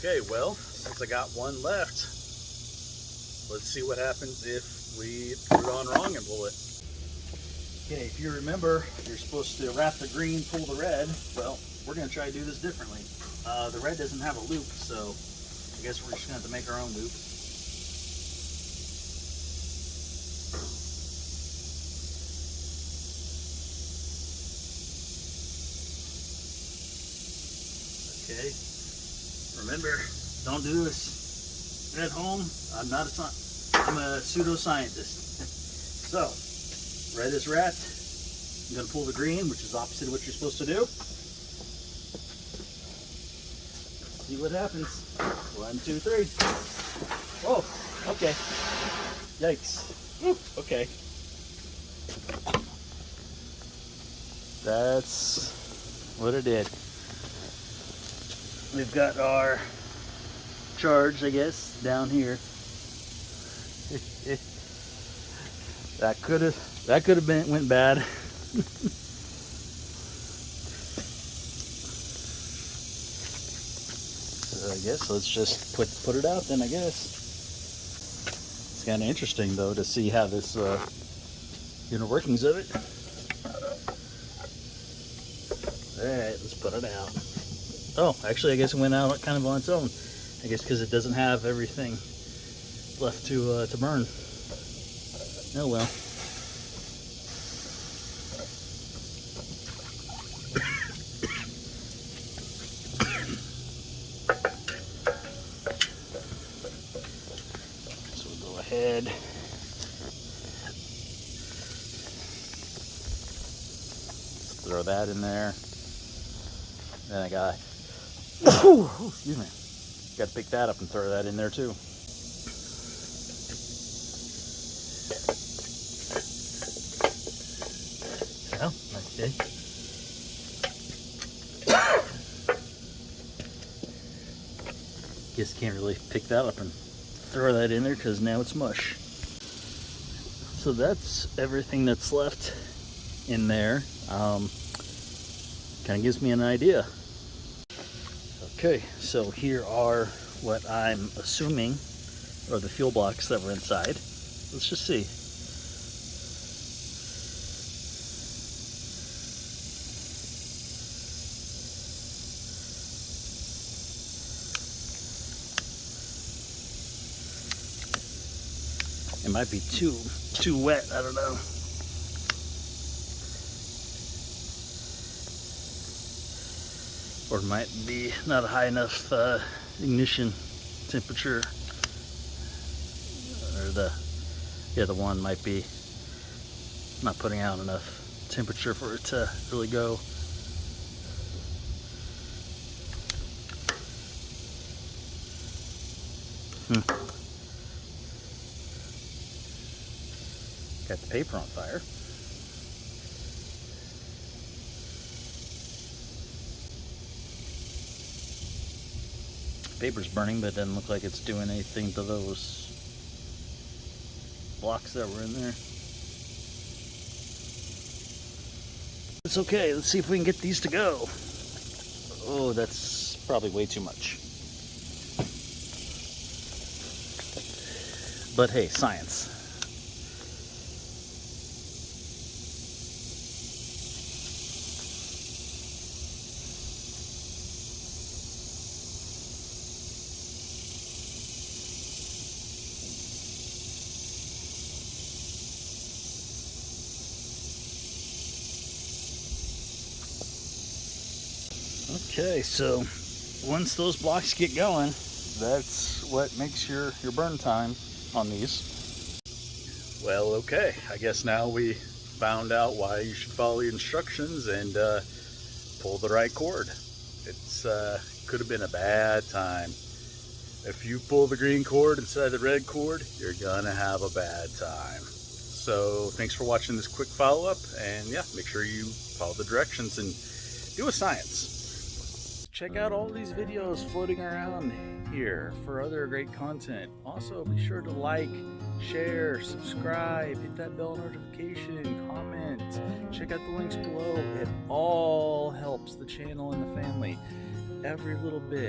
Okay, well, since I got one left, let's see what happens if we put it on wrong and pull it. Okay, if you remember, you're supposed to wrap the green, pull the red. Well, we're going to try to do this differently. The red doesn't have a loop, so I guess we're just going to have to make our own loop. Okay, remember, don't do this at home. I'm a pseudoscientist. So, red is wrapped. I'm going to pull the green, which is opposite of what you're supposed to do. See what happens. 1, 2, 3. Oh, okay. Yikes. Okay. That's what it did. We've got our charge, I guess, down here. That could have went bad. So I guess let's just put it out then, I guess. It's kind of interesting though to see how this inner workings of it. Alright, let's put it out. Oh, actually I guess it went out kind of on its own. I guess because it doesn't have everything left to burn. Oh well. So we'll go ahead. Let's throw that in there. Then I got, excuse me, got to pick that up and throw that in there too. Well, okay. Guess can't really pick that up and throw that in there because now it's mush. So that's everything that's left in there. Kind of gives me an idea. Okay, so here are what I'm assuming are the fuel blocks that were inside. Let's just see. It might be too wet, I don't know. Or it might be not a high enough ignition temperature. Or the one might be not putting out enough temperature for it to really go. Got the paper on fire. Paper's burning, but it doesn't look like it's doing anything to those blocks that were in there. It's okay, let's see if we can get these to go. Oh, that's probably way too much. But hey, science. Okay, so once those blocks get going, that's what makes your burn time on these. Well, okay, I guess now we found out why you should follow the instructions and pull the right cord. It's could have been a bad time. If you pull the green cord instead of the red cord, you're gonna have a bad time. So thanks for watching this quick follow-up, and yeah, make sure you follow the directions and do a science. Check out all these videos floating around here for other great content. Also, be sure to like, share, subscribe, hit that bell notification, comment, check out the links below. It all helps the channel and the family. Every little bit.